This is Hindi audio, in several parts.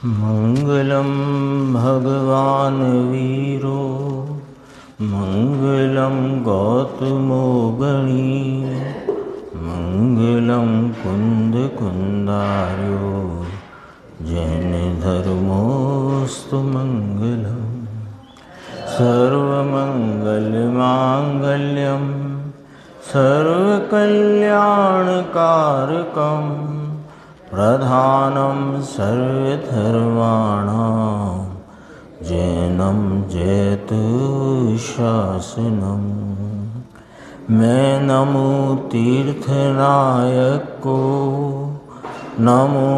मंगलम भगवान वीरो मंगलम गौतमो गणी मंगलम कुंद कुंदार्यो जैन धर्मोस्तु मंगलम सर्वमंगलमांगल्यम सर्वकल्याणकारकम प्रधानं सर्वधर्माणां जैनं जयतु शासनम। मैं नमो तीर्थनायक को, नमो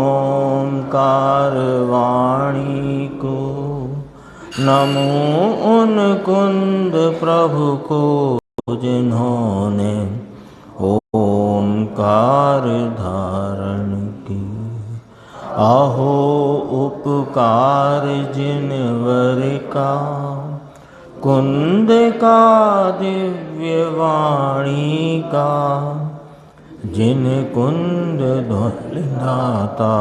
ओंकार वाणी को, नमो उन कुंद प्रभु को जिन्होंने ओंकार धारण की। आहो उपकार जिनवर का, कुंद का दिव्य वाणी का, जिन कुंद ध्वनिदाता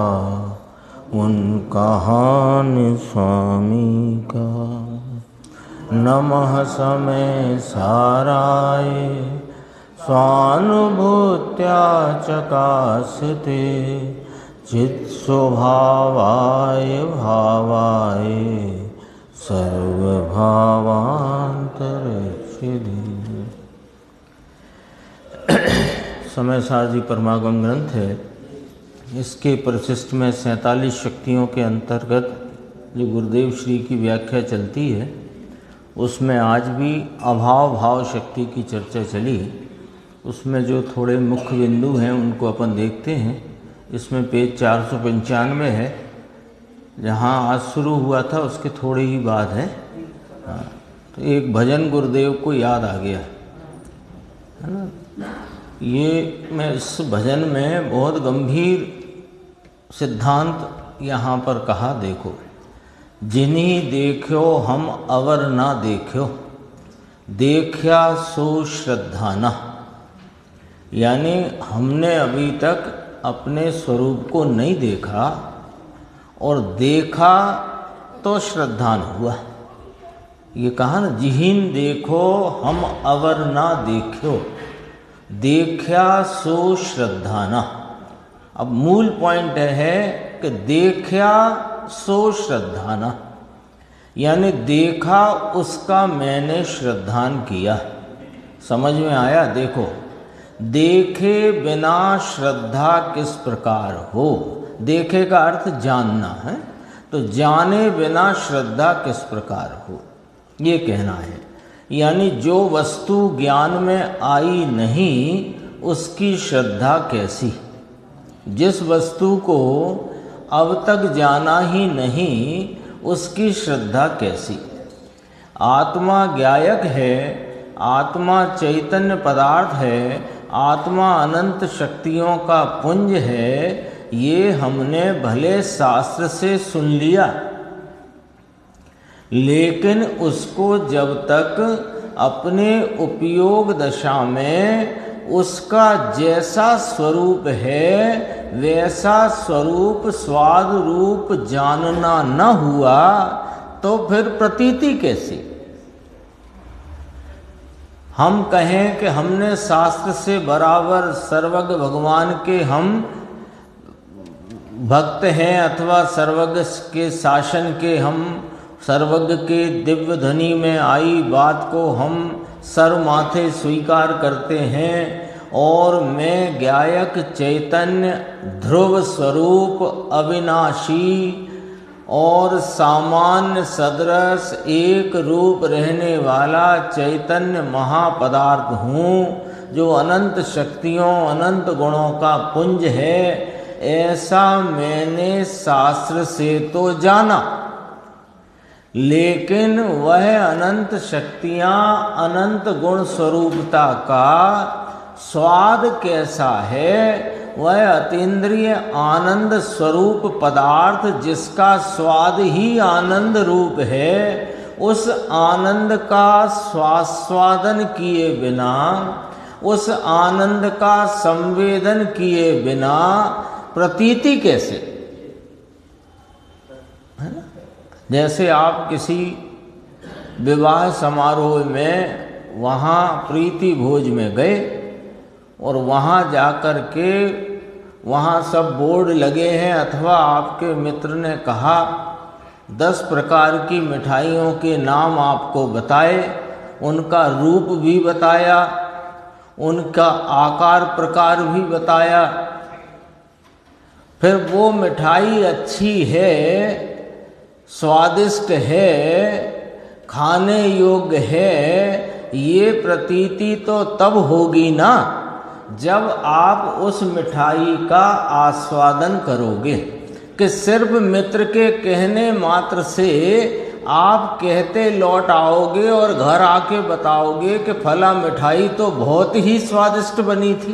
उन कहान स्वामी का। नमः समय साराय स्वानुभूत्या चकासते चित्स्वभावाय भावाय सर्वभावांतरच्छिदे। समय सार जी परमागम ग्रंथ है। इसके परिशिष्ट में 47 शक्तियों के अंतर्गत जो गुरुदेव श्री की व्याख्या चलती है, उसमें आज भी अभाव भाव शक्ति की चर्चा चली। उसमें जो थोड़े मुख्य बिंदु हैं उनको अपन देखते हैं। इसमें पेज 495 है, जहाँ आज शुरू हुआ था उसके थोड़े ही बाद है। हाँ, तो एक भजन गुरुदेव को याद आ गया है ना। ये मैं इस भजन में बहुत गंभीर सिद्धांत यहाँ पर कहा। देखो, जिन्हीं देखो हम अवर ना देखो, देखा सो श्रद्धाना। यानी हमने अभी तक अपने स्वरूप को नहीं देखा, और देखा तो श्रद्धान हुआ। ये कहा ना, जिन्हीं देखो हम अवर ना देखो, देखा सो श्रद्धाना। अब मूल पॉइंट है कि देखा सो श्रद्धाना, यानी देखा उसका मैंने श्रद्धान किया। समझ में आया? देखो, देखे बिना श्रद्धा किस प्रकार हो। देखे का अर्थ जानना है, तो जाने बिना श्रद्धा किस प्रकार हो, ये कहना है। यानी जो वस्तु ज्ञान में आई नहीं उसकी श्रद्धा कैसी। जिस वस्तु को अब तक जाना ही नहीं उसकी श्रद्धा कैसी। आत्मा ज्ञायक है, आत्मा चैतन्य पदार्थ है, आत्मा अनंत शक्तियों का पुंज है। ये हमने भले शास्त्र से सुन लिया, लेकिन उसको जब तक अपने उपयोग दशा में उसका जैसा स्वरूप है वैसा स्वरूप स्वाद रूप जानना न हुआ, तो फिर प्रतीति कैसी। हम कहें कि हमने शास्त्र से बराबर सर्वज्ञ भगवान के हम भक्त हैं, अथवा सर्वज्ञ के शासन के हम, सर्वज्ञ के दिव्य ध्वनि में आई बात को हम सर माथे स्वीकार करते हैं, और मैं ज्ञायक चैतन्य ध्रुव स्वरूप अविनाशी और सामान्य सदृश एक रूप रहने वाला चैतन्य महापदार्थ हूँ, जो अनंत शक्तियों अनंत गुणों का पुंज है। ऐसा मैंने शास्त्र से तो जाना, लेकिन वह अनंत शक्तियाँ अनंत गुण स्वरूपता का स्वाद कैसा है, वह अतीन्द्रिय आनंद स्वरूप पदार्थ जिसका स्वाद ही आनंद रूप है, उस आनंद का स्वास्वादन किए बिना, उस आनंद का संवेदन किए बिना प्रतीति कैसे। जैसे आप किसी विवाह समारोह में वहाँ प्रीति भोज में गए और वहाँ जाकर के वहाँ सब बोर्ड लगे हैं, अथवा आपके मित्र ने कहा 10 प्रकार की मिठाइयों के नाम आपको बताए, उनका रूप भी बताया, उनका आकार प्रकार भी बताया, फिर वो मिठाई अच्छी है, स्वादिष्ट है, खाने योग्य है, ये प्रतीति तो तब होगी ना जब आप उस मिठाई का आस्वादन करोगे। कि सिर्फ मित्र के कहने मात्र से आप कहते लौट आओगे और घर आके बताओगे कि फला मिठाई तो बहुत ही स्वादिष्ट बनी थी।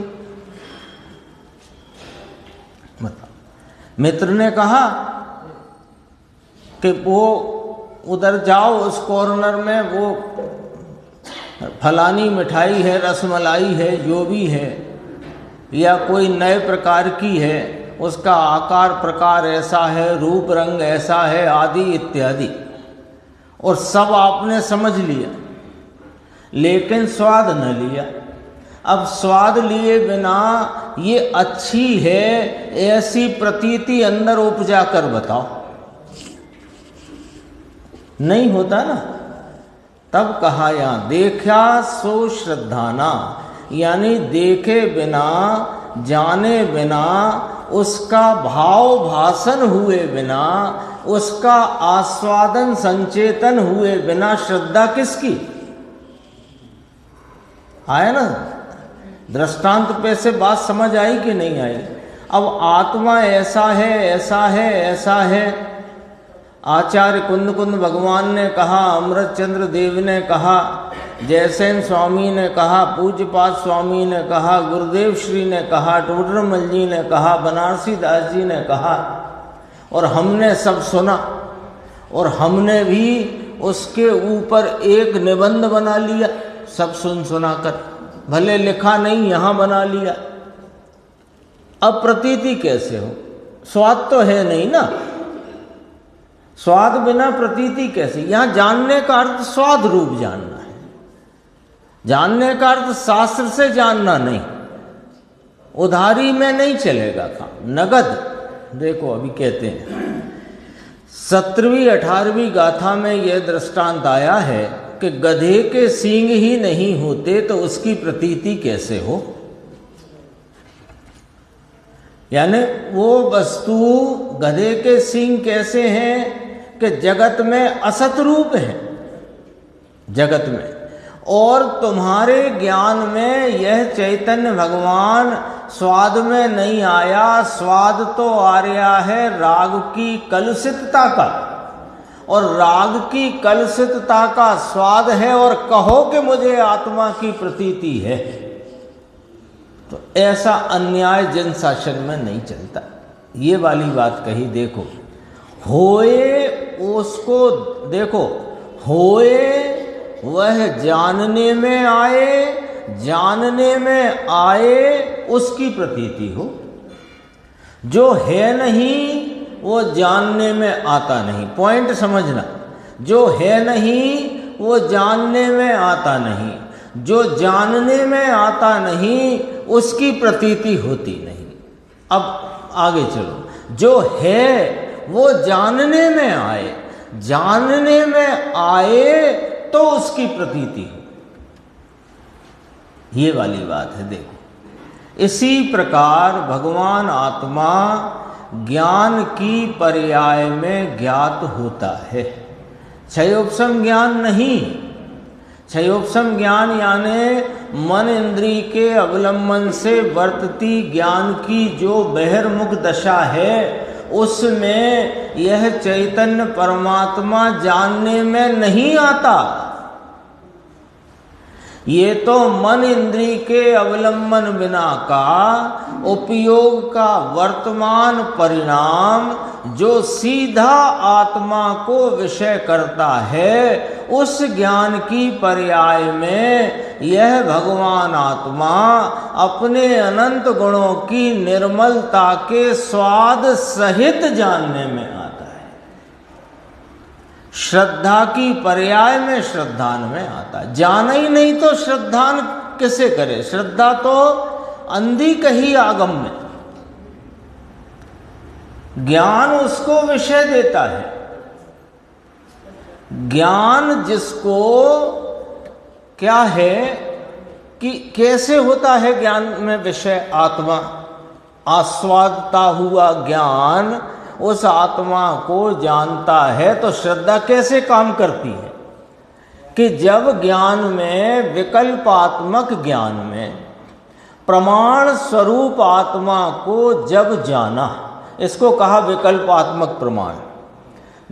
बताओ, मित्र ने कहा कि वो उधर जाओ उस कॉर्नर में, वो फलानी मिठाई है, रसमलाई है, जो भी है, या कोई नए प्रकार की है, उसका आकार प्रकार ऐसा है, रूप रंग ऐसा है, आदि इत्यादि, और सब आपने समझ लिया, लेकिन स्वाद न लिया। अब स्वाद लिए बिना ये अच्छी है ऐसी प्रतीति अंदर उपजा कर बताओ, नहीं होता ना। तब कहा यहाँ देखा सो श्रद्धाना, यानी देखे बिना, जाने बिना, उसका भाव भाषण हुए बिना, उसका आस्वादन संचेतन हुए बिना श्रद्धा किसकी? आया ना दृष्टांत पे से बात समझ आई कि नहीं आई? अब आत्मा ऐसा है, ऐसा है, ऐसा है। आचार्य कुंद भगवान ने कहा, अमृतचंद्र देव ने कहा, जयसेन स्वामी ने कहा, पूज्यपाद स्वामी ने कहा, गुरुदेव श्री ने कहा, टोडरमल जी ने कहा, बनारसी दास जी ने कहा, और हमने सब सुना, और हमने भी उसके ऊपर एक निबंध बना लिया, सब सुन सुना कर, भले लिखा नहीं यहाँ बना लिया। अब प्रतीति कैसे हो? स्वाद तो है नहीं ना, स्वाद बिना प्रतीति कैसे? यहाँ जानने का अर्थ स्वाद रूप जानना है, जानने का अर्थ शास्त्र से जानना नहीं, उधारी में नहीं चलेगा काम, नगद। देखो अभी कहते हैं 17वीं 18वीं गाथा में यह दृष्टांत आया है कि गधे के सींग ही नहीं होते तो उसकी प्रतीति कैसे हो। यानी वो वस्तु, गधे के सींग कैसे हैं कि जगत में असत रूप है, जगत में, और तुम्हारे ज्ञान में यह चैतन्य भगवान स्वाद में नहीं आया, स्वाद तो आ रहा है राग की कलुषितता का, और राग की कलुषितता का स्वाद है, और कहो कि मुझे आत्मा की प्रतीति है, तो ऐसा अन्याय जन शासन में नहीं चलता। ये वाली बात कही। देखो होए उसको, देखो होए वह जानने में आए, जानने में आए उसकी प्रतीति हो। जो है नहीं वो जानने में आता नहीं, पॉइंट समझना। जो है नहीं वो जानने में आता नहीं, जो जानने में आता नहीं उसकी प्रतीति होती नहीं। अब आगे चलो, जो है वो जानने में आए, जानने में आए तो उसकी प्रतीति हो, ये वाली बात है। देखो इसी प्रकार भगवान आत्मा ज्ञान की पर्याय में ज्ञात होता है, क्षयोपशम ज्ञान नहीं। क्षयोपशम ज्ञान यानी मन इंद्रिय के अवलंबन से वर्तती ज्ञान की जो बहिर्मुख दशा है, उसमें यह चैतन्य परमात्मा जानने में नहीं आता। ये तो मन इंद्रिय के अवलंबन बिना का उपयोग का वर्तमान परिणाम जो सीधा आत्मा को विषय करता है, उस ज्ञान की पर्याय में यह भगवान आत्मा अपने अनंत गुणों की निर्मलता के स्वाद सहित जानने में आता है। श्रद्धा की पर्याय में श्रद्धान में आता है। जाना ही नहीं तो श्रद्धान किसे करे? श्रद्धा तो अंधी कही आगम में, ज्ञान उसको विषय देता है। ज्ञान जिसको क्या है कि कैसे होता है ज्ञान में विषय? आत्मा आस्वादता हुआ ज्ञान उस आत्मा को जानता है। तो श्रद्धा कैसे काम करती है कि जब ज्ञान में, विकल्पात्मक ज्ञान में प्रमाण स्वरूप आत्मा को जब जाना, इसको कहा विकल्पात्मक प्रमाण।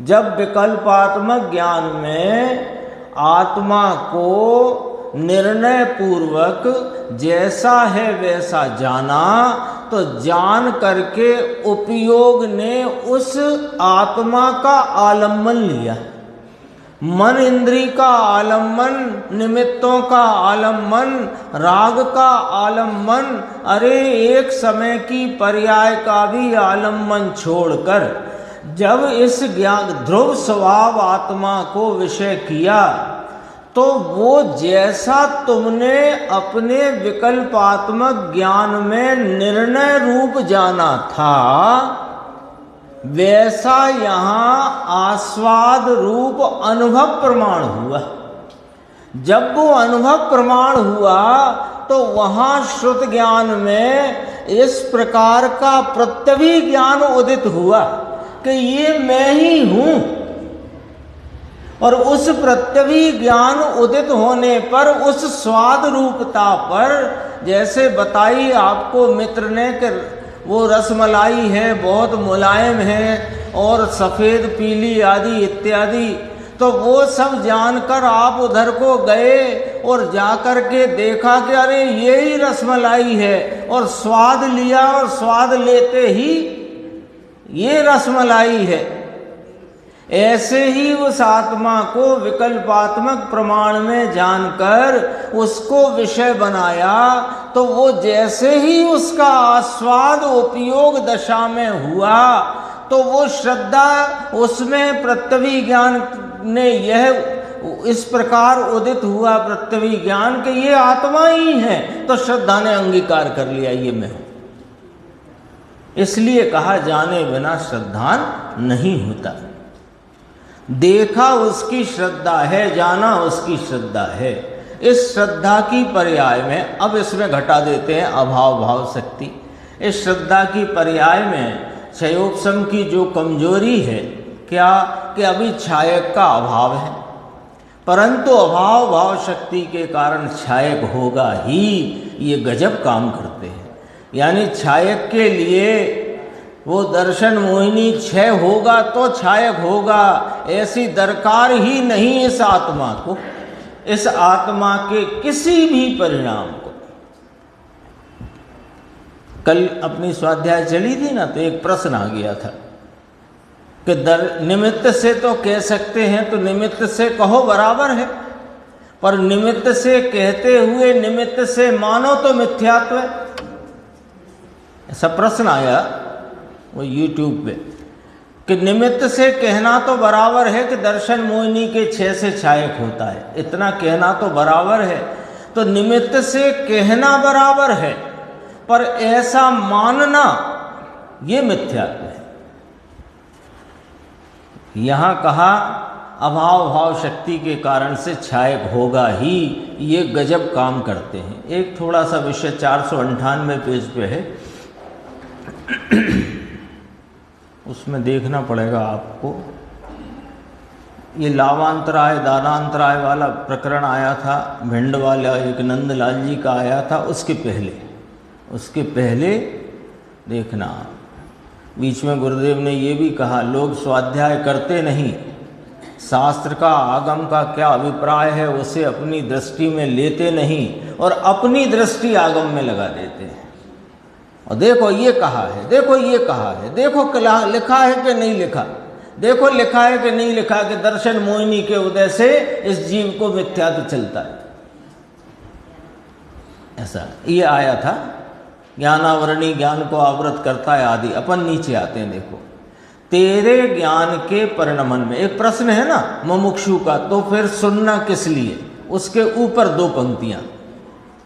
जब विकल्पात्मक ज्ञान में आत्मा को निर्णय पूर्वक जैसा है वैसा जाना, तो जान करके उपयोग ने उस आत्मा का आलम्बन लिया। मन इंद्री का आलम्बन, निमित्तों का आलम्बन, राग का आलम्बन, अरे एक समय की पर्याय का भी आलम्बन छोड़कर जब इस ज्ञान ध्रुव स्वभाव आत्मा को विषय किया, तो वो जैसा तुमने अपने विकल्पात्मक ज्ञान में निर्णय रूप जाना था, वैसा यहाँ आस्वाद रूप अनुभव प्रमाण हुआ। जब वो अनुभव प्रमाण हुआ तो वहाँ श्रुत ज्ञान में इस प्रकार का प्रत्यवी ज्ञान उदित हुआ कि ये मैं ही हूँ। और उस प्रत्यवी ज्ञान उदित होने पर उस स्वाद रूपता पर, जैसे बताई आपको मित्र ने कि वो रसमलाई है, बहुत मुलायम है और सफ़ेद पीली आदि इत्यादि, तो वो सब जानकर आप उधर को गए और जाकर के देखा कि अरे ये ही रसमलाई है, और स्वाद लिया और स्वाद लेते ही ये रसमलाई है। ऐसे ही उस आत्मा को विकल्पात्मक प्रमाण में जानकर उसको विषय बनाया, तो वो जैसे ही उसका आस्वाद उपयोग दशा में हुआ, तो वो श्रद्धा उसमें प्रत्यवी ज्ञान ने यह इस प्रकार उदित हुआ प्रत्यवी ज्ञान कि ये आत्मा ही है। तो श्रद्धा ने अंगीकार कर लिया ये मैं हूं। इसलिए कहा जाने बिना श्रद्धान नहीं होता। देखा उसकी श्रद्धा है, जाना उसकी श्रद्धा है। इस श्रद्धा की पर्याय में अब इसमें घटा देते हैं अभाव भाव शक्ति। इस श्रद्धा की पर्याय में क्षयोपशम की जो कमजोरी है क्या कि अभी छायक का अभाव है, परंतु अभाव भाव शक्ति के कारण छायक होगा ही। ये गजब काम करते हैं। यानी छायक के लिए वो दर्शन मोहिनी क्षय होगा तो छायक होगा, ऐसी दरकार ही नहीं इस आत्मा को, इस आत्मा के किसी भी परिणाम को। कल अपनी स्वाध्याय चली थी ना, तो एक प्रश्न आ गया था कि निमित्त से तो कह सकते हैं, तो निमित्त से कहो बराबर है, पर निमित्त से कहते हुए निमित्त से मानो तो मिथ्यात्व है। ऐसा प्रश्न आया वो YouTube पे कि निमित्त से कहना तो बराबर है कि दर्शन मोहिनी के क्षय से छायक होता है, इतना कहना तो बराबर है, तो निमित्त से कहना बराबर है, पर ऐसा मानना ये मिथ्यात्व है। यहाँ कहा अभाव भाव शक्ति के कारण से छायक होगा ही, ये गजब काम करते हैं। एक थोड़ा सा विषय 498 पेज पे है, उसमें देखना पड़ेगा आपको। ये लाभांतराय दानांतराय वाला प्रकरण आया था, भिंड वाला एक नंदलाल जी का आया था, उसके पहले देखना। बीच में गुरुदेव ने ये भी कहा लोग स्वाध्याय करते नहीं, शास्त्र का आगम का क्या अभिप्राय है उसे अपनी दृष्टि में लेते नहीं और अपनी दृष्टि आगम में लगा देते हैं। और देखो ये कहा है, देखो ये कहा है, देखो लिखा है कि नहीं लिखा, देखो लिखा है कि नहीं लिखा कि दर्शन मोहिनी के उदय से इस जीव को मिथ्यात्व चलता है। ऐसा ये आया था, ज्ञानावरणी ज्ञान को आवृत करता है आदि। अपन नीचे आते हैं, देखो तेरे ज्ञान के परिणमन में, एक प्रश्न है ना मुमुक्षु का, तो फिर सुनना किस लिए, उसके ऊपर दो पंक्तियां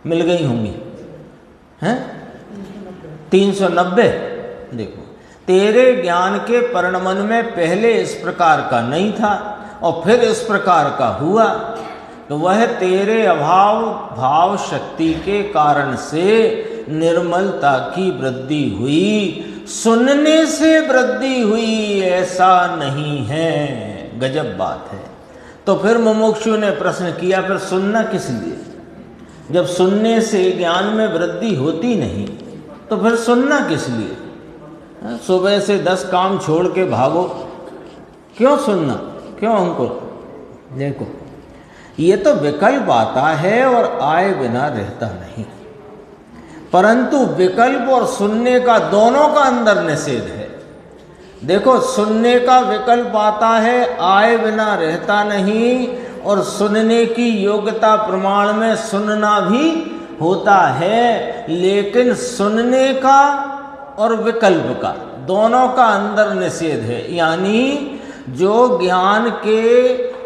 मिल गई होंगी, हैं 390। देखो, तेरे ज्ञान के परिणमन में पहले इस प्रकार का नहीं था और फिर इस प्रकार का हुआ, तो वह तेरे अभाव भाव शक्ति के कारण से निर्मलता की वृद्धि हुई, सुनने से वृद्धि हुई ऐसा नहीं है। गजब बात है। तो फिर मुमुक्षु ने प्रश्न किया, फिर सुनना किस लिए? जब सुनने से ज्ञान में वृद्धि होती नहीं तो फिर सुनना किस लिए? सुबह से 10 काम छोड़ के भागो, क्यों सुनना, क्यों हमको? देखो, ये तो विकल्प आता है और आए बिना रहता नहीं, परंतु विकल्प और सुनने का दोनों का अंदर निषेध है। देखो, सुनने का विकल्प आता है, आए बिना रहता नहीं, और सुनने की योग्यता प्रमाण में सुनना भी होता है, लेकिन सुनने का और विकल्प का दोनों का अंदर निषेध है। यानी जो ज्ञान के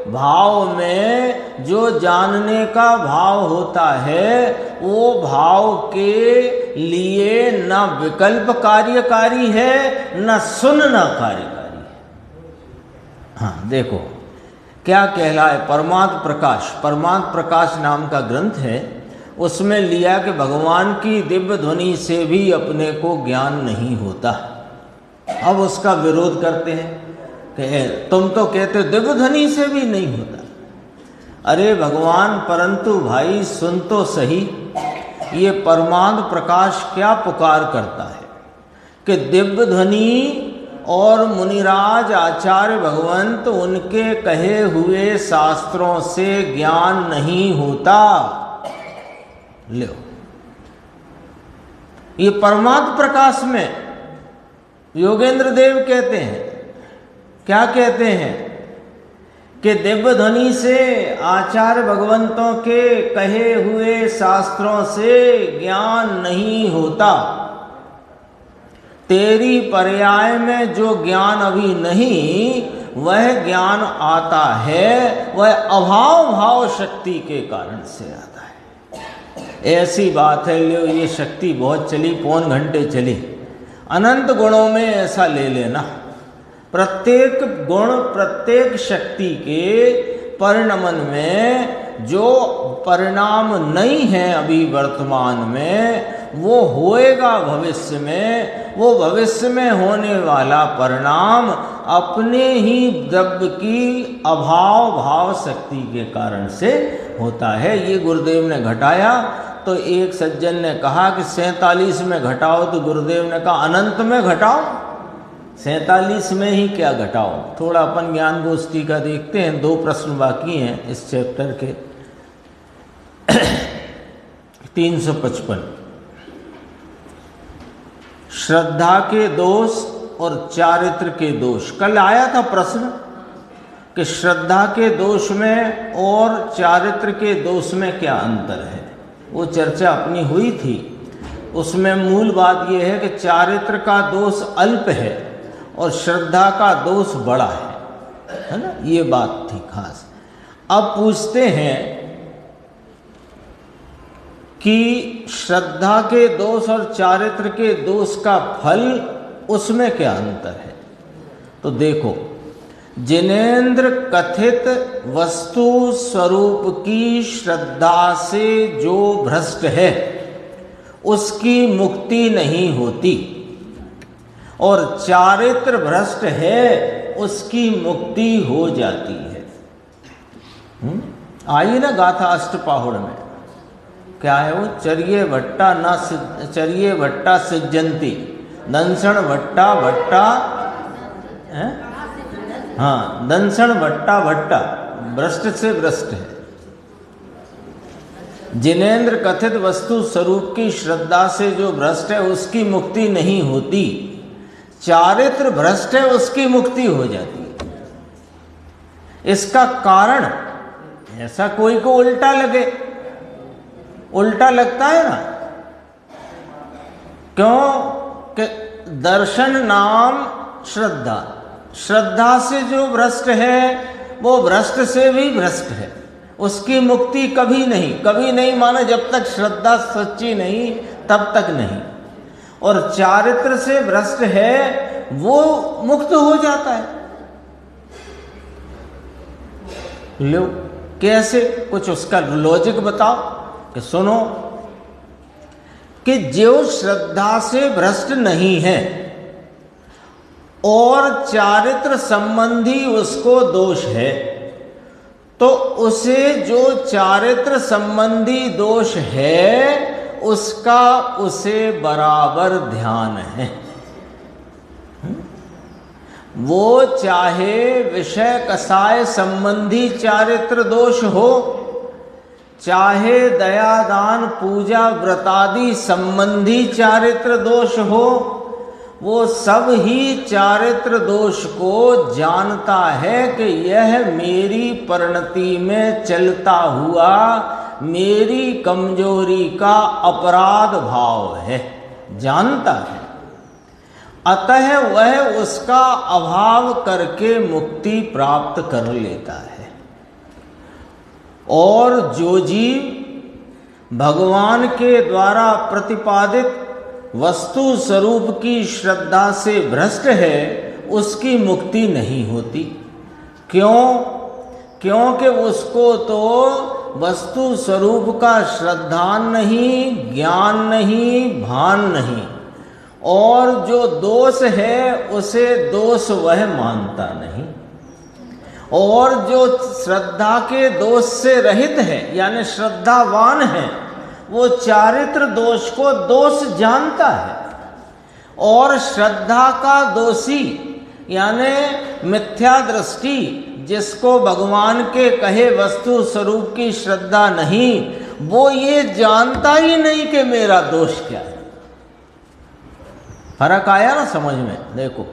भाव में जो जानने का भाव होता है, वो भाव के लिए न विकल्प कार्यकारी है, न सुनना कार्यकारी है। हाँ, देखो क्या कहलाए, परमार्थ प्रकाश, परमार्थ प्रकाश नाम का ग्रंथ है, उसमें लिया कि भगवान की दिव्य ध्वनि से भी अपने को ज्ञान नहीं होता। अब उसका विरोध करते हैं कि तुम तो कहते हो दिव्य ध्वनि से भी नहीं होता। अरे भगवान, परंतु भाई सुन तो सही, ये परमार्थ प्रकाश क्या पुकार करता है कि दिव्य ध्वनि और मुनिराज आचार्य भगवंत उनके कहे हुए शास्त्रों से ज्ञान नहीं होता। लो, ये परमार्थ प्रकाश में योगेंद्र देव कहते हैं, क्या कहते हैं कि दिव्य ध्वनि से आचार्य भगवंतों के कहे हुए शास्त्रों से ज्ञान नहीं होता। तेरी पर्याय में जो ज्ञान अभी नहीं, वह ज्ञान आता है, वह अभाव भाव शक्ति के कारण से आता है। ऐसी बात है, लो ये शक्ति बहुत चली, पौन घंटे चली। अनंत गुणों में ऐसा ले लेना, प्रत्येक गुण प्रत्येक शक्ति के परिणमन में जो परिणाम नहीं है अभी वर्तमान में, वो होएगा भविष्य में। वो भविष्य में होने वाला परिणाम अपने ही द्रव्य की अभाव भाव शक्ति के कारण से होता है। ये गुरुदेव ने घटाया। तो एक सज्जन ने कहा कि 47 में घटाओ, तो गुरुदेव ने कहा अनंत में घटाओ, 47 में ही क्या घटाओ। थोड़ा अपन ज्ञान गोष्ठी का देखते हैं, 2 प्रश्न बाकी हैं इस चैप्टर के। 355 श्रद्धा के दोष और चारित्र के दोष। कल आया था प्रश्न कि श्रद्धा के दोष में और चारित्र के दोष में क्या अंतर है, वो चर्चा अपनी हुई थी। उसमें मूल बात यह है कि चारित्र का दोष अल्प है और श्रद्धा का दोष बड़ा है ना, ये बात थी खास। अब पूछते हैं कि श्रद्धा के दोष और चारित्र के दोष का फल, उसमें क्या अंतर है। तो देखो, जिनेंद्र कथित वस्तु स्वरूप की श्रद्धा से जो भ्रष्ट है, उसकी मुक्ति नहीं होती, और चारित्र भ्रष्ट है, उसकी मुक्ति हो जाती है। आइए ना गाथा अष्टपाहुड़ में क्या है वो, चर्ये भट्टा न चर्ये भट्टा सिज्जंती, दंसण भट्टा भट्टा, हाँ दंसण भट्टा भट्टा, भ्रष्ट से भ्रष्ट है। जिनेंद्र कथित वस्तु स्वरूप की श्रद्धा से जो भ्रष्ट है, उसकी मुक्ति नहीं होती। चारित्र भ्रष्ट है, उसकी मुक्ति हो जाती है। इसका कारण, ऐसा कोई को उल्टा लगे, उल्टा लगता है ना, क्यों कि दर्शन नाम श्रद्धा, श्रद्धा से जो भ्रष्ट है वो भ्रष्ट से भी भ्रष्ट है, उसकी मुक्ति कभी नहीं माने, जब तक श्रद्धा सच्ची नहीं तब तक नहीं। और चारित्र से भ्रष्ट है वो मुक्त हो जाता है। लो कैसे, कुछ उसका लॉजिक बताओ कि सुनो, कि जो श्रद्धा से भ्रष्ट नहीं है और चारित्र संबंधी उसको दोष है, तो उसे जो चारित्र संबंधी दोष है उसका उसे बराबर ध्यान है। वो चाहे विषय कसाय संबंधी चारित्र दोष हो, चाहे दया दान पूजा व्रतादि संबंधी चारित्र दोष हो, वो सब ही चारित्र दोष को जानता है कि यह मेरी परिणति में चलता हुआ मेरी कमजोरी का अपराध भाव है, जानता है। अतः वह उसका अभाव करके मुक्ति प्राप्त कर लेता है। और जो जीव भगवान के द्वारा प्रतिपादित वस्तु स्वरूप की श्रद्धा से भ्रष्ट है उसकी मुक्ति नहीं होती। क्यों? क्योंकि उसको तो वस्तु स्वरूप का श्रद्धा नहीं, ज्ञान नहीं, भान नहीं, और जो दोष है उसे दोष वह मानता नहीं। और जो श्रद्धा के दोष से रहित है यानी श्रद्धावान है, वो चारित्र दोष को दोष जानता है। और श्रद्धा का दोषी यानी मिथ्या दृष्टि, जिसको भगवान के कहे वस्तु स्वरूप की श्रद्धा नहीं, वो ये जानता ही नहीं कि मेरा दोष क्या है। फर्क आया ना समझ में? देखो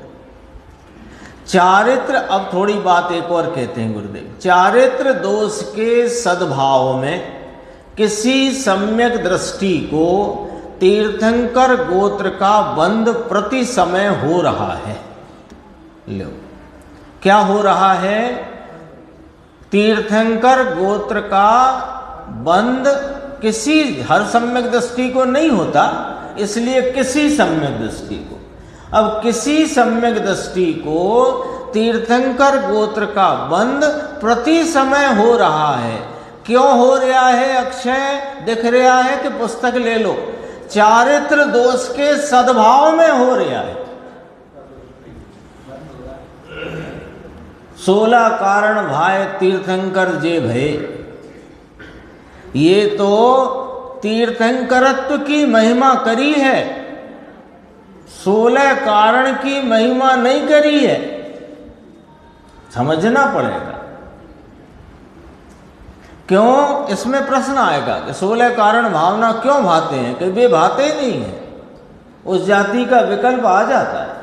चारित्र, अब थोड़ी बात एक और कहते हैं गुरुदेव, चारित्र दोष के सद्भाव में किसी सम्यक दृष्टि को तीर्थंकर गोत्र का बंध प्रति समय हो रहा है। लो क्या हो रहा है? तीर्थंकर गोत्र का बंध किसी हर सम्यक दृष्टि को नहीं होता, इसलिए किसी सम्यक दृष्टि को, अब किसी सम्यक दृष्टि को तीर्थंकर गोत्र का बंध प्रति समय हो रहा है। क्यों हो रहा है? अक्षय दिख रहा है कि पुस्तक ले लो, चारित्र दोष के सद्भाव में हो रहा है। 16 कारण भाई तीर्थंकर जे भय, ये तो तीर्थंकरत्व की महिमा करी है, 16 कारण की महिमा नहीं करी है। समझना पड़ेगा। क्यों? इसमें प्रश्न आएगा कि 16 कारण भावना क्यों भाते हैं, कि वे भाते ही नहीं है, उस जाति का विकल्प आ जाता है।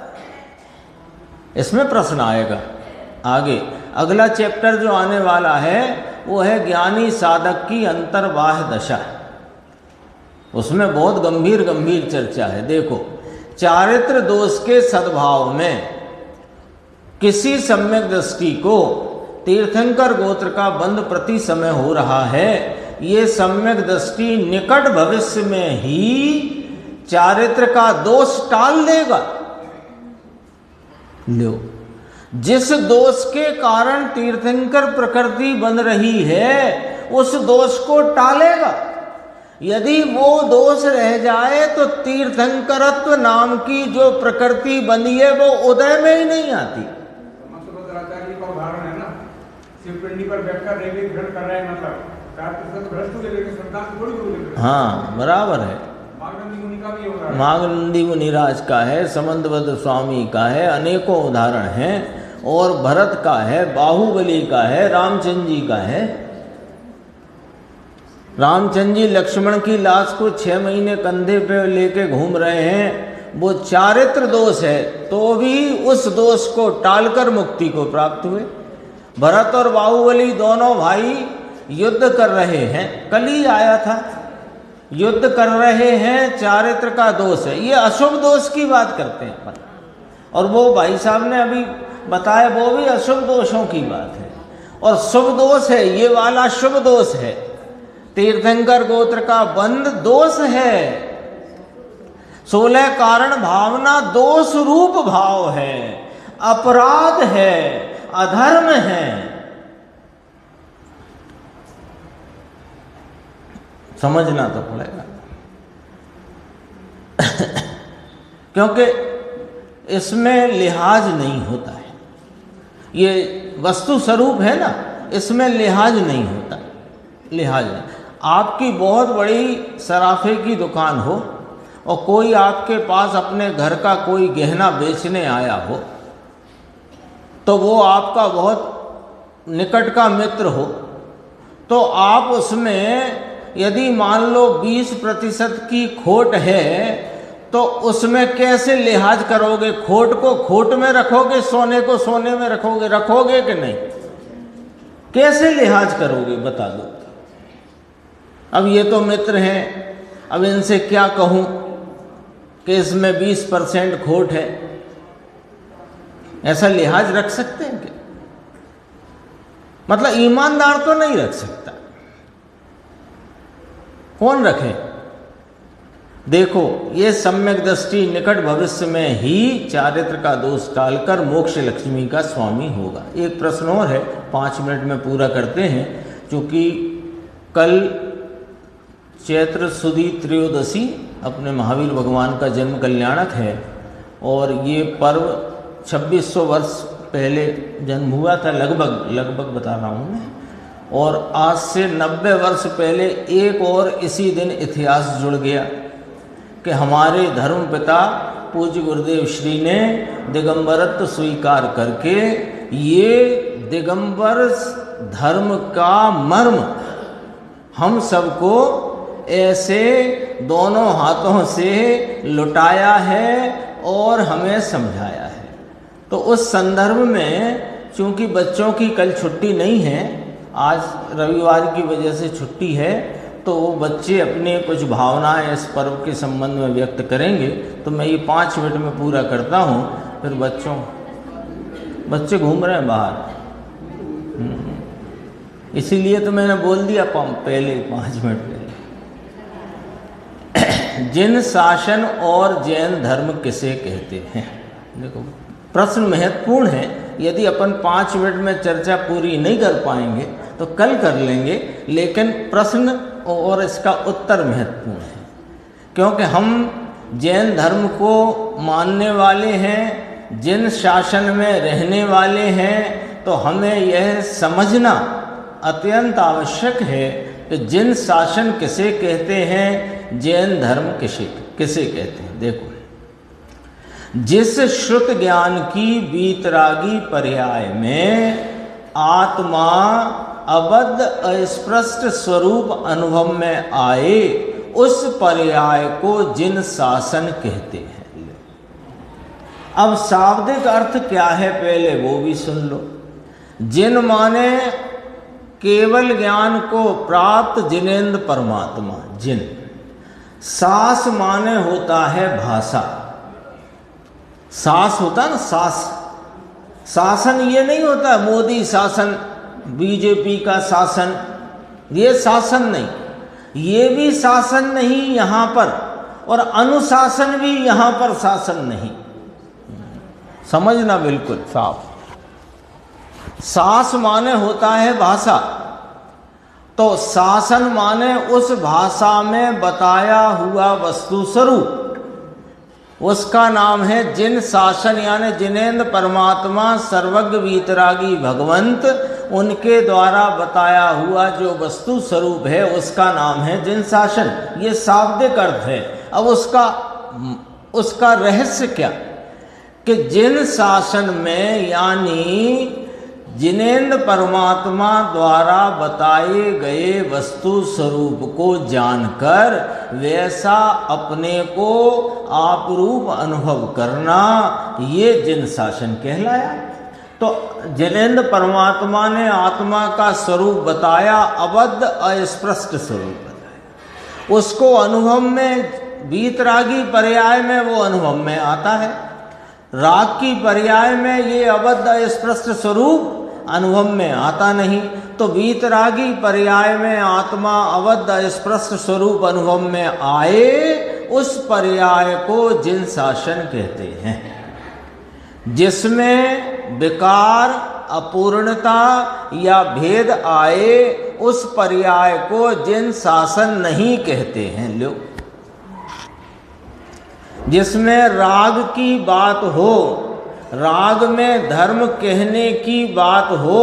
इसमें प्रश्न आएगा आगे। अगला चैप्टर जो आने वाला है वो है ज्ञानी साधक की अंतर्बाह्य दशा, उसमें बहुत गंभीर गंभीर चर्चा है। देखो चारित्र दोष के सद्भाव में किसी सम्यक दृष्टि को तीर्थंकर गोत्र का बंध प्रति समय हो रहा है, ये सम्यक दृष्टि निकट भविष्य में ही चारित्र का दोष टाल देगा। लो जिस दोष के कारण तीर्थंकर प्रकृति बन रही है उस दोष को टालेगा। यदि वो दोष रह जाए तो तीर्थंकरत्व नाम की जो प्रकृति बनी है वो उदय में ही नहीं आती। उदाहरण है ना, शिवपिंडी पर बैठकर रेगी ग्रहण कर रहे हैं, मतलब हाँ बराबर है। मागनंदी मुनिराज का है, समंतभद्र स्वामी का है, अनेकों उदाहरण हैं, और भरत का है, बाहुबली का है, रामचंद्र जी का है। रामचंद्र जी लक्ष्मण की लाश को 6 महीने कंधे पे लेके घूम रहे हैं, वो चारित्र दोष है तो भी उस दोष को टालकर मुक्ति को प्राप्त हुए। भरत और बाहुबली दोनों भाई युद्ध कर रहे हैं, कल ही आया था, युद्ध कर रहे हैं, चारित्र का दोष है, ये अशुभ दोष की बात करते हैं। और वो भाई साहब ने अभी बताए वो भी अशुभ दोषों की बात है, और शुभ दोष है, ये वाला शुभ दोष है। तीर्थंकर गोत्र का बंध दोष है। 16 कारण भावना दोष रूप भाव है, अपराध है, अधर्म है। समझना तो पड़ेगा क्योंकि इसमें लिहाज नहीं होता है। ये वस्तु स्वरूप है ना, इसमें लिहाज नहीं होता। लिहाज नहीं। आपकी बहुत बड़ी सराफे की दुकान हो और कोई आपके पास अपने घर का कोई गहना बेचने आया हो, तो वो आपका बहुत निकट का मित्र हो, तो आप उसमें यदि मान लो 20% की खोट है, तो उसमें कैसे लिहाज करोगे? खोट को खोट में रखोगे, सोने को सोने में रखोगे? रखोगे कि नहीं? कैसे लिहाज करोगे बता दो। अब ये तो मित्र हैं, अब इनसे क्या कहूं कि इसमें 20% खोट है, ऐसा लिहाज रख सकते हैं क्या? मतलब ईमानदार तो नहीं रख सकता। कौन रखे? देखो, ये सम्यक दृष्टि निकट भविष्य में ही चारित्र का दोष टालकर मोक्ष लक्ष्मी का स्वामी होगा। एक प्रश्न और है, 5 मिनट में पूरा करते हैं, क्योंकि कल चैत्र सुदी त्रयोदशी अपने महावीर भगवान का जन्म कल्याणक है, और ये पर्व 2600 वर्ष पहले जन्म हुआ था, लगभग बता रहा हूँ मैं। और आज से 90 वर्ष पहले एक और इसी दिन इतिहास जुड़ गया कि हमारे धर्म पिता पूज्य गुरुदेव श्री ने दिगंबरत्व स्वीकार करके ये दिगंबर धर्म का मर्म हम सबको ऐसे दोनों हाथों से लुटाया है और हमें समझाया है। तो उस संदर्भ में, चूंकि बच्चों की कल छुट्टी नहीं है, आज रविवार की वजह से छुट्टी है, तो वो बच्चे अपने कुछ भावनाएं इस पर्व के संबंध में व्यक्त करेंगे। तो मैं ये 5 मिनट में पूरा करता हूँ, फिर बच्चे घूम रहे हैं बाहर, इसीलिए तो मैंने बोल दिया पहले 5 मिनट पहले। जिन शासन और जैन धर्म किसे कहते हैं? देखो, प्रश्न महत्वपूर्ण है। यदि अपन 5 मिनट में चर्चा पूरी नहीं कर पाएंगे तो कल कर लेंगे, लेकिन प्रश्न और इसका उत्तर महत्वपूर्ण है, क्योंकि हम जैन धर्म को मानने वाले हैं, जिन शासन में रहने वाले हैं, तो हमें यह समझना अत्यंत आवश्यक है कि जिन शासन किसे कहते हैं, जैन धर्म किसे कहते हैं। देखो, जिस श्रुत ज्ञान की वीतरागी पर्याय में आत्मा अबद्ध अस्पष्ट स्वरूप अनुभव में आए, उस पर्याय को जिन शासन कहते हैं। अब शाब्दिक अर्थ क्या है पहले वो भी सुन लो। जिन माने केवल ज्ञान को प्राप्त जिनेन्द्र परमात्मा, जिन। सास माने होता है भाषा, सास होता ना, शासन ये नहीं होता मोदी शासन, बीजेपी का शासन, ये शासन नहीं, ये भी शासन नहीं यहाँ पर, और अनुशासन भी यहाँ पर शासन नहीं। समझना बिल्कुल साफ। सास माने होता है भाषा, तो शासन माने उस भाषा में बताया हुआ वस्तु स्वरूप, उसका नाम है जिन शासन, यानी जिनेन्द्र परमात्मा सर्वज्ञ वीतरागी भगवंत, उनके द्वारा बताया हुआ जो वस्तु स्वरूप है उसका नाम है जिन शासन। ये शाब्दिक अर्थ है। अब उसका रहस्य क्या कि जिन शासन में, यानी जिनेन्द्र परमात्मा द्वारा बताए गए वस्तु स्वरूप को जानकर वैसा अपने को आप रूप अनुभव करना, ये जिन शासन कहलाया। तो जिनेन्द्र परमात्मा ने आत्मा का स्वरूप बताया, अबद्ध अस्पष्ट स्वरूप बताया, उसको अनुभव में वीतरागी पर्याय में वो अनुभव में आता है। राग की पर्याय में ये अबद्ध अस्पृष्ट स्वरूप अनुभव में आता नहीं, तो वीतरागी पर्याय में आत्मा अबद्ध अस्पृष्ट स्वरूप अनुभव में आए, उस पर्याय को जिन शासन कहते हैं। जिसमें विकार, अपूर्णता या भेद आए, उस पर्याय को जिन शासन नहीं कहते हैं। लो, जिसमें राग की बात हो, राग में धर्म कहने की बात हो,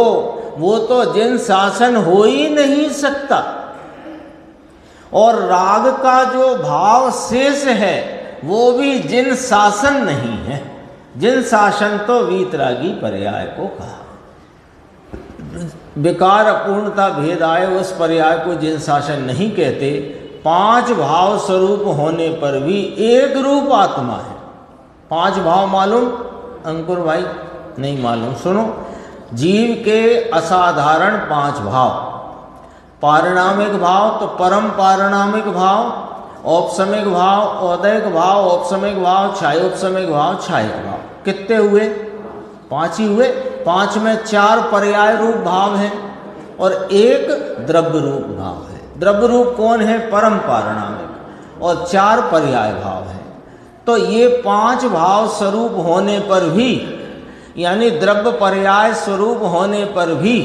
वो तो जिन शासन हो ही नहीं सकता। और राग का जो भाव शेष है वो भी जिन शासन नहीं है। जिन शासन तो वीतरागी पर्याय को कहा। विकार, अपूर्णता, भेद आए, उस पर्याय को जिन शासन नहीं कहते। 5 भाव स्वरूप होने पर भी एक रूप आत्मा है। 5 भाव मालूम अंकुर भाई? नहीं मालूम। सुनो, जीव के असाधारण 5 भाव। पारिणामिक भाव तो परम पारिणामिक भाव, औपसमिक भाव, औदैक भाव, औपसमिक भाव, छायोपसमिक भाव, छायिक भाव। कितने हुए? 5 ही हुए। 5 में 4 पर्याय रूप भाव हैं और 1 द्रव्य रूप भाव है। द्रव्य रूप कौन है? परम पारिणामिक। और 4 पर्याय भाव हैं। तो ये 5 भाव स्वरूप होने पर भी, यानी द्रव्य पर्याय स्वरूप होने पर भी,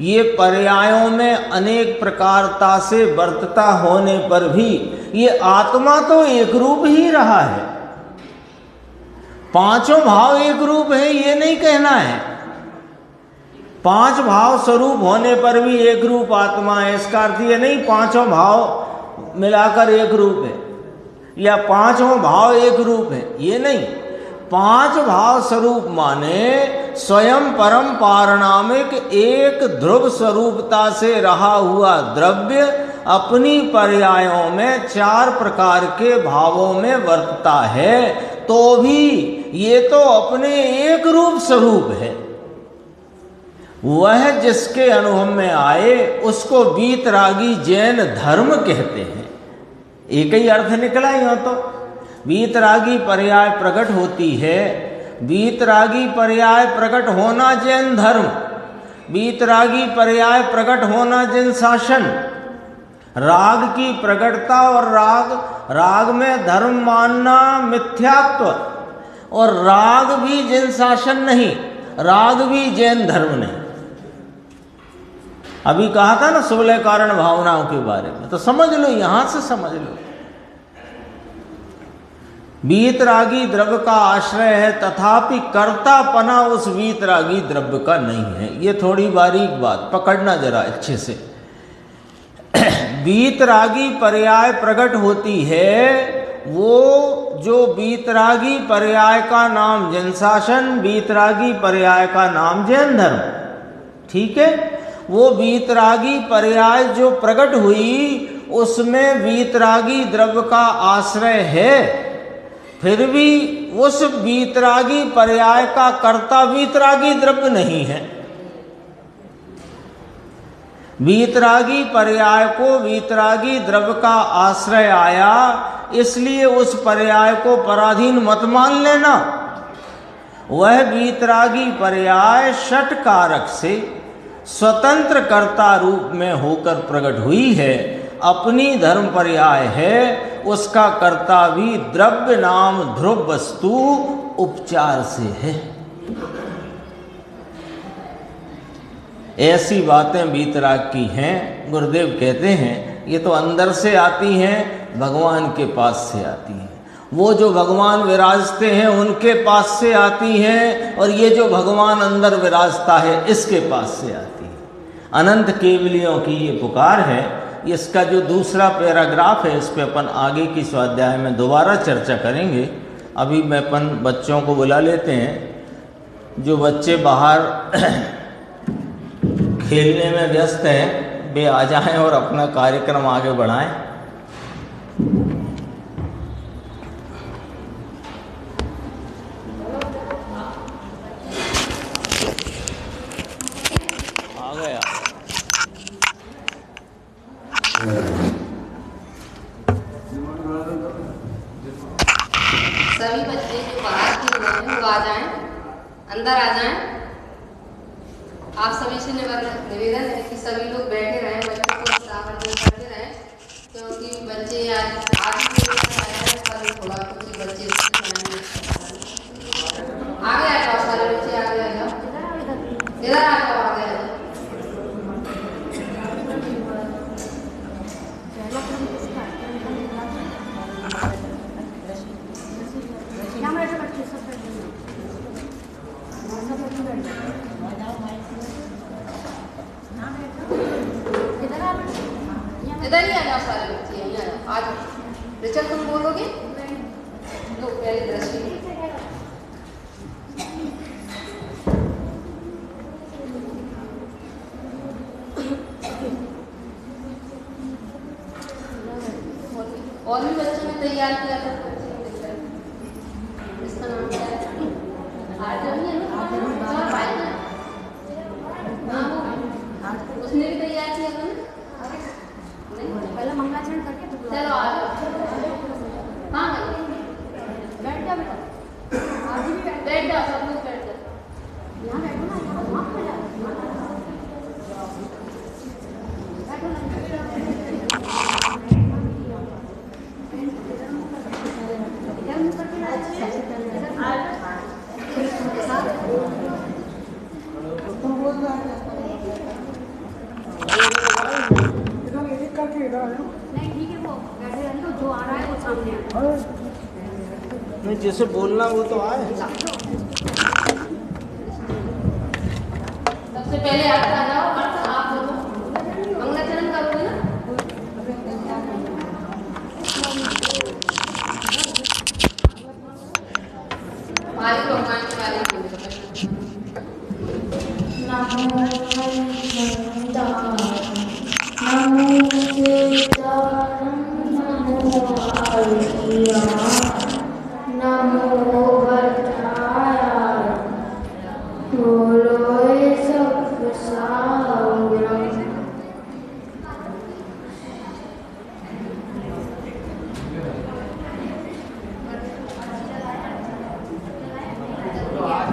ये पर्यायों में अनेक प्रकारता से वर्तता होने पर भी ये आत्मा तो एक रूप ही रहा है। 5 भाव एक रूप है ये नहीं कहना है। 5 भाव स्वरूप होने पर भी एक रूप आत्मा है, इसका अर्थ ये नहीं 5 भाव मिलाकर एक रूप है या 5 भाव एक रूप है, ये नहीं। 5 भाव स्वरूप माने स्वयं परम पारिणामिक एक ध्रुव स्वरूपता से रहा हुआ द्रव्य अपनी पर्यायों में 4 प्रकार के भावों में वर्तता है, तो भी ये तो अपने एक रूप स्वरूप है। वह जिसके अनुभव में आए उसको वीतरागी जैन धर्म कहते हैं। एक ही अर्थ निकला यहाँ तो। वीतरागी पर्याय प्रकट होती है। वीतरागी पर्याय प्रकट होना जैन धर्म, वीतरागी पर्याय प्रकट होना जैन शासन। राग की प्रकटता और राग में धर्म मानना मिथ्यात्व, और राग भी जैन शासन नहीं, राग भी जैन धर्म नहीं। अभी कहा था ना सुबह कारण भावनाओं के बारे में, तो समझ लो, यहां से समझ लो। वीतरागी द्रव्य का आश्रय है, तथापि कर्तापना उस वीतरागी द्रव्य का नहीं है। ये थोड़ी बारीक बात पकड़ना जरा अच्छे से। वीतरागी पर्याय प्रकट होती है, वो जो वीतरागी पर्याय का नाम जैन शासन, वीतरागी पर्याय का नाम जैन धर्म, ठीक है। वो वीतरागी पर्याय जो प्रकट हुई उसमें वीतरागी द्रव्य का आश्रय है, फिर भी उस वीतरागी पर्याय का कर्ता वीतरागी द्रव्य नहीं है। वीतरागी पर्याय को वीतरागी द्रव्य का आश्रय आया, इसलिए उस पर्याय को पराधीन मत मान लेना। वह वीतरागी पर्याय षट कारक से स्वतंत्र कर्ता रूप में होकर प्रकट हुई है, अपनी धर्म पर्याय है। उसका कर्ता भी द्रव्य नाम ध्रुव वस्तु उपचार से है। ऐसी बातें वीतराग की हैं। गुरुदेव कहते हैं ये तो अंदर से आती हैं, भगवान के पास से आती हैं। वो जो भगवान विराजते हैं उनके पास से आती हैं, और ये जो भगवान अंदर विराजता है इसके पास से आती है। अनंत केवलियों की ये पुकार है। इसका जो दूसरा पैराग्राफ है, इस पे अपन आगे की स्वाध्याय में दोबारा चर्चा करेंगे। अभी मैं अपन बच्चों को बुला लेते हैं। जो बच्चे बाहर खेलने में व्यस्त हैं वे आ जाएं और अपना कार्यक्रम आगे बढ़ाएं। आ गया। सभी बच्चे जो बाहर खेल रहे हैं वो आ जाएं, अंदर आ जाएं। आप सभी से निवेदन है कि सभी लोग बैठे रहें, बच्चों को सावधान करते रहें, क्योंकि बच्चे आज कल थोड़ा कुछ बच्चे आगे आ जाओ, सारे बच्चे आगे आ जाओ, इधर आ जाओ, आगे आ जाओ। इधर ही आ जाओ सारे बच्चे, यहीं आ जाओ, आ जाओ। रिचल तुम बोलोगे? लो पहले दृष्टि और भी बच्चे ने तैयार किया था। इसका नाम क्या है? उसने भी तैयार किया था ना? पहले मंगलाचरण करके चलो आ जाओ। हाँ बैठ जा बेटा, आज भी बैठ जाओ, सब लोग बैठ जाओ। यहाँ बैठो ना, वहाँ पे बैठो नहीं, ठीक है, वो बैठे रहने दो, जो आ रहा है वो सामने आ। नहीं, जैसे बोलना वो तो आए। सबसे पहले आप आ जाओ, आप लोग मंगलाचरण करोगे ना? भाई भगवान के बारे में बोलो।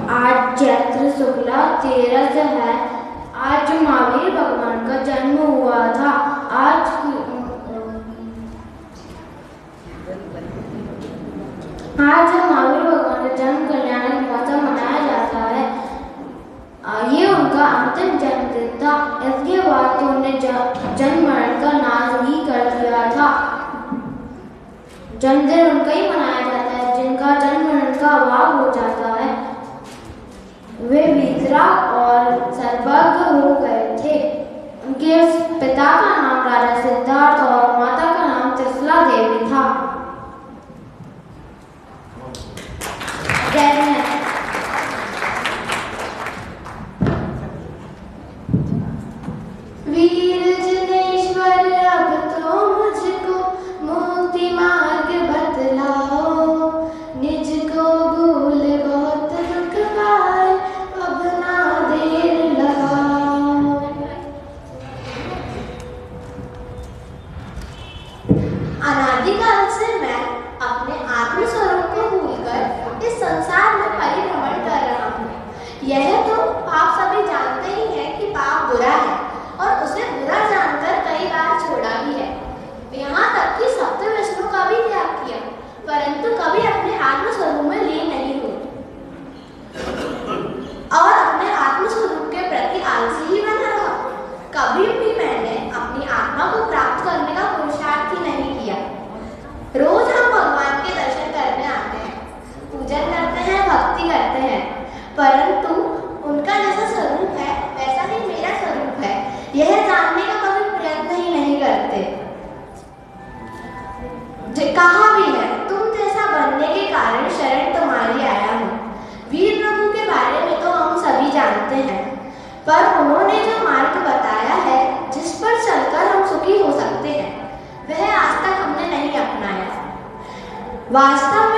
आज चैत्र शुक्ला 13 है। आज महावीर भगवान का जन्म हुआ था। आज महावीर भगवान का जन्म कल्याण महोत्सव मनाया जाता है। ये उनका अंतिम जन्मदिन था। इसके बाद तो उन्हें जन्म मरण का नाश ही कर दिया था। जन्मदिन उनका ही मनाया जाता है जिनका जन्म मरण का अभाव हो जाता है। वे वीतराग और सर्वज्ञ हो गए थे। उनके पिता का नाम राजा सिद्धार्थ और माता का नाम त्रिशला देवी था। जय हिंद। वीर जनेश्वर अब तो मुझको मुक्ति मार्ग बतलाओ। निज को भूल बहुत दुख पाए, अब ना देर लगाओ। अनादिकाल से मैं अपने आत्मस्वरूप को भूलकर इस संसार में परिभ्रमण कर रहा हूँ। यह तो आप सभी जानते ही हैं कि पाप बुरा है और उसे बुरा जानकर कई बार छोड़ा भी है। यहाँ तक कि सप्त विष्णु का भी त्याग किया, परंतु कभी अपने आत्मस्वरूप में लीन नहीं हुए और अपने आत्मस्वरूप के प्रति आलसी ही बना रहा। कभी भी मैंने अपनी आत्मा को प्राप्त करने का पुरुषार्थ ही नहीं किया। रोज हम भगवान के दर्शन करने आते हैं, पूजन करते हैं, भक्ति करते हैं, परंतु उनका जैसा स्वरूप है वैसा ही मेरा स्वरूप है, यह जानने का कभी प्रयत्न ही नहीं करते। कहा भी है, तुम जैसा बनने के कारण शरण तुम्हारी आया हूँ। वीर प्रभु के बारे में तो हम सभी जानते हैं, पर उन्होंने जो मार्ग बताया है जिस पर चलकर हम सुखी हो सकते हैं, वह आज तक हमने नहीं अपनाया। वास्तव में